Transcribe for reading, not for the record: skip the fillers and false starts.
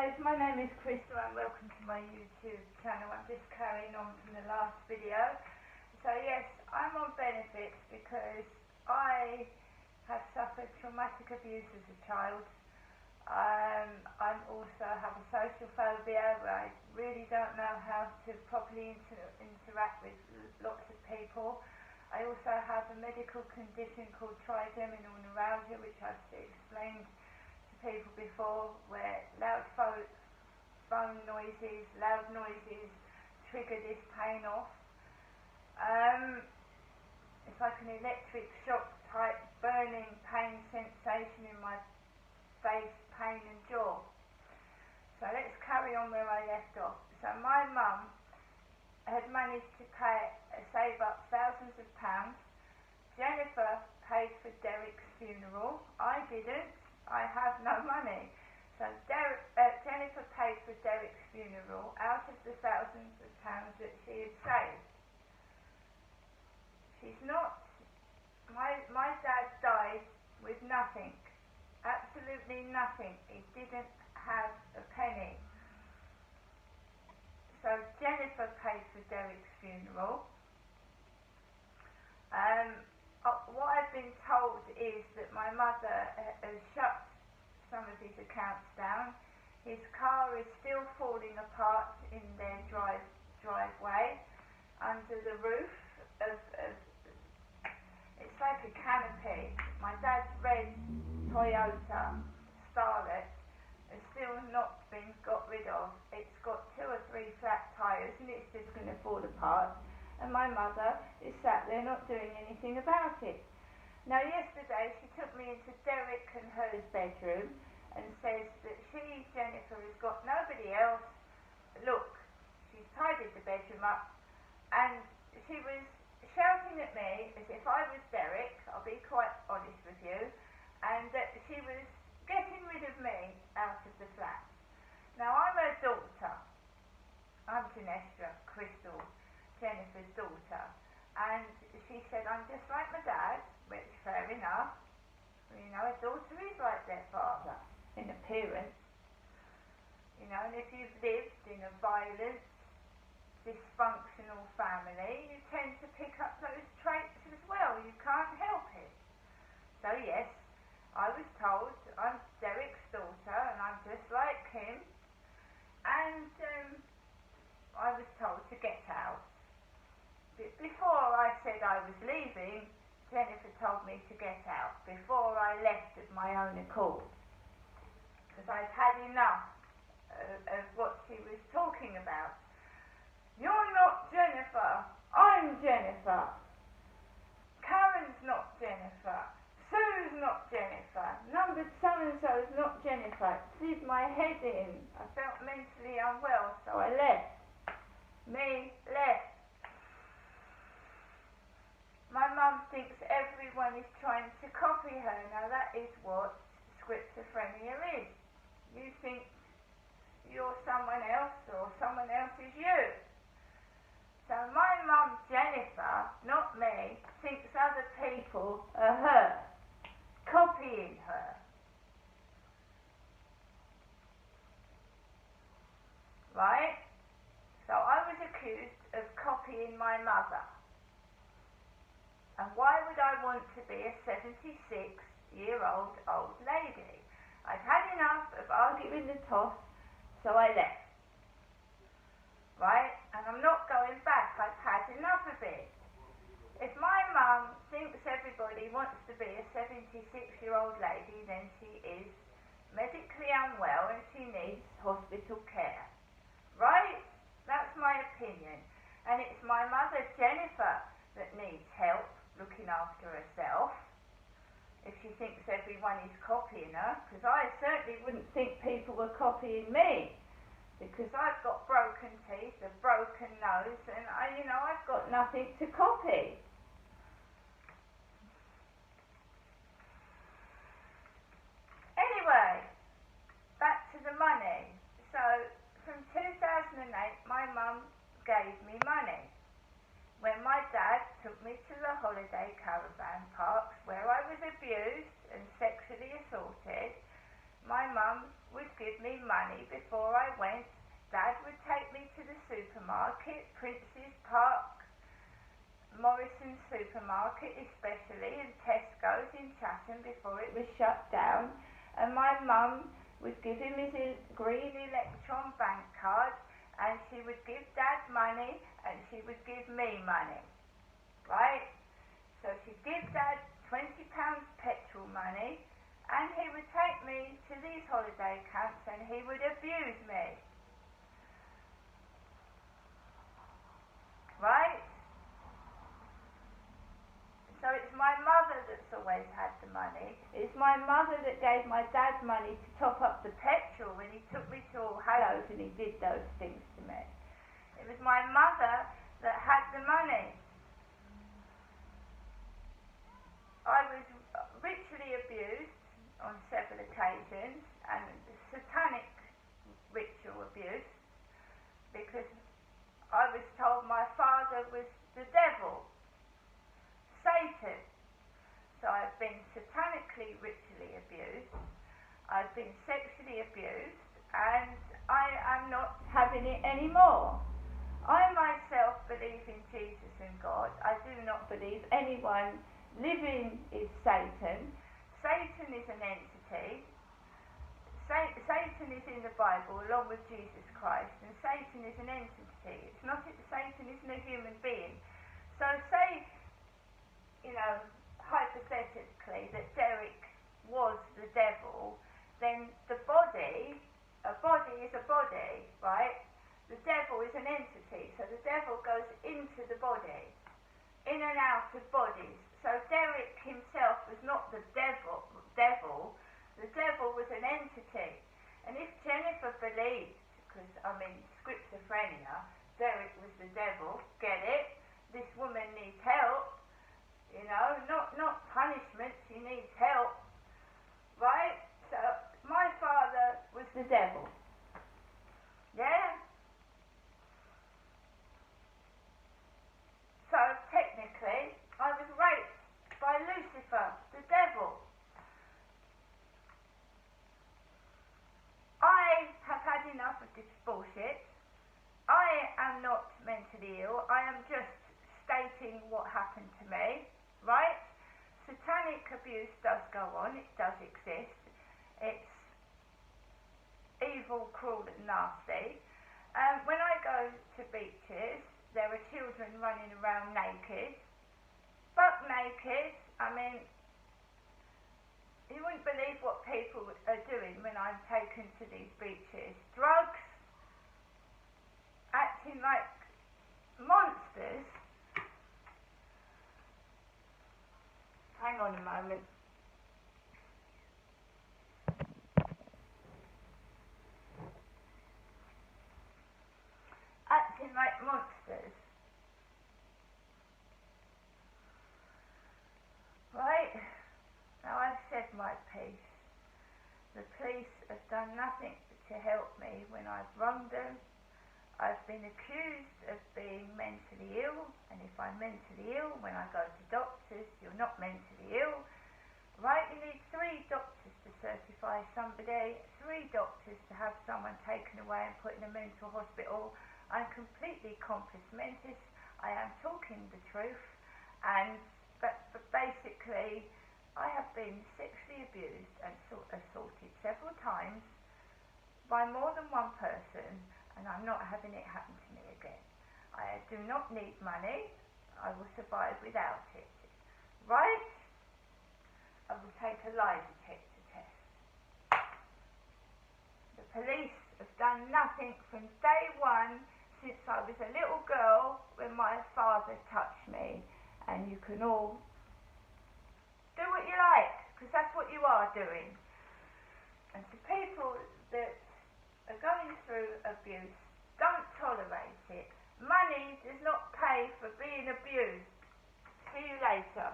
guys, my name is Crystal and welcome to my YouTube channel. I'm just carrying on from the last video. So yes, I'm on benefits because I have suffered traumatic abuse as a child. I also have a social phobia where I really don't know how to properly interact with lots of people. I also have a medical condition called trigeminal neuralgia, which I've explained to people before, where loud phone noises, loud noises trigger this pain off. It's like an electric shock type burning pain sensation in my face, pain and jaw. So let's carry on where I left off. So my mum had managed to save up thousands of pounds. Jennifer paid for Derek's funeral. I didn't. I have no money. So Jennifer paid for Derek's funeral out of the thousands of pounds that she had saved. She's not... My dad died with nothing. Absolutely nothing. He didn't have a penny. So Jennifer paid for Derek's funeral. What I've been told is that my mother has shut some of his accounts down. His car is still falling apart in their driveway under the roof of it's like a canopy. My dad's red Toyota Starlet has still not been got rid of. It's got 2 or 3 flat tyres and it's just going to fall apart. And my mother is sat there not doing anything about it. Now yesterday she took me into Derek and hers bedroom and says that she, Jennifer, has got nobody else. Look, she's tidied the bedroom up and she was shouting at me as if I was Derek, I'll be quite honest with you, and that she was getting rid of me out of the flat. Now I'm her daughter. I'm Janestra, Crystal, Jennifer's daughter, and she said I'm just like my dad, which fair enough. You know, a daughter is like their father in appearance. You know, and if you've lived in a violent, dysfunctional family, you tend to pick up those traits as well. You can't help it. So yes, I was told I'm Derek's daughter and I'm just like him, and I was told to get out. Before I said I was leaving, Jennifer told me to get out, before I left of my own accord, because I'd had enough of what she was talking about. You're not Jennifer, I'm Jennifer. Karen's not Jennifer. Sue's not Jennifer. Number so-and-so's not Jennifer. It did my head in. I felt mentally unwell, so I left. Me left. My mum thinks everyone is trying to copy her. Now that is what schizophrenia is. You think you're someone else or someone else is you. So my mum, Jennifer, not me, thinks other people are her, copying her. Right? So I was accused of copying my mother. And why would I want to be a 76-year-old old lady? I'd had enough of arguing the toss, so I left. Right? And I'm not going back. I've had enough of it. If my mum thinks everybody wants to be a 76-year-old lady, then she is medically unwell and she needs hospital care. Right? That's my opinion. And it's my mother, Jennifer, that needs help looking after herself. If she thinks everyone is copying her, because I certainly wouldn't think people were copying me. Because I've got broken teeth, a broken nose, and I've got nothing to copy. Anyway, back to the money. So, from 2008, my mum gave me money. When my dad took me to the holiday caravan parks where I was abused and sexually assaulted, my mum would give me money before went, Dad would take me to the supermarket, Prince's Park, Morrison's supermarket especially, and Tesco's in Chatham before it was shut down, and my mum would give him his green Electron bank card, and she would give Dad money, and she would give me money, right? So she'd give Dad £20 petrol money, and he would take me to these holiday camps, and he would abuse me, right? So it's my mother that's always had the money. It's my mother that gave my dad money to top up the petrol when he took me to All Hallows and he did those things to me. It was my mother that had the money. I was ritually abused on several occasions, and satanic ritual abuse, because I was told my father was the devil, Satan. So I've been satanically, ritually abused, I've been sexually abused, and I am not having it anymore. I myself believe in Jesus and God. I do not believe anyone living is Satan. Satan is an entity. Satan is in the Bible along with Jesus Christ, and Satan is an entity. Satan isn't a human being. So say, hypothetically, that Derek was the devil, then a body is a body, right? The devil is an entity, so the devil goes into the body, in and out of bodies. So Derek himself was not the devil. The devil was an entity. And if Jennifer believed, because, schizophrenia, Derek was the devil, get it? This woman needs help. Not punishment, she needs help, right? So, my father was the devil, yeah? So, technically, I was raped by Lucifer, the devil. I have had enough of this bullshit. I am not mentally ill, I am just stating what happened to me, right? Satanic abuse does go on, it does exist. It's evil, cruel and nasty. When I go to beaches, there are children running around naked, buck naked. You wouldn't believe what people are doing when I'm taken to these beaches. Drugs, acting like monsters. Hang on a moment. Acting like monsters. Right? Now I've said my piece. The police have done nothing to help me when I've wronged them. I've been accused of being mentally ill, and if I'm mentally ill, when I go to doctors, you're not mentally ill. Right, you need 3 doctors to certify somebody, 3 doctors to have someone taken away and put in a mental hospital. I'm completely compos mentis. I am talking the truth, but basically, I have been sexually abused and assaulted several times by more than one person, and I'm not having it happen to me again. I do not need money. I will survive without it. Right? I will take a lie detector test. The police have done nothing from day one since I was a little girl when my father touched me. And you can all do what you like, because that's what you are doing. And to people that are going through abuse, don't tolerate it. Money does not pay for being abused. See you later.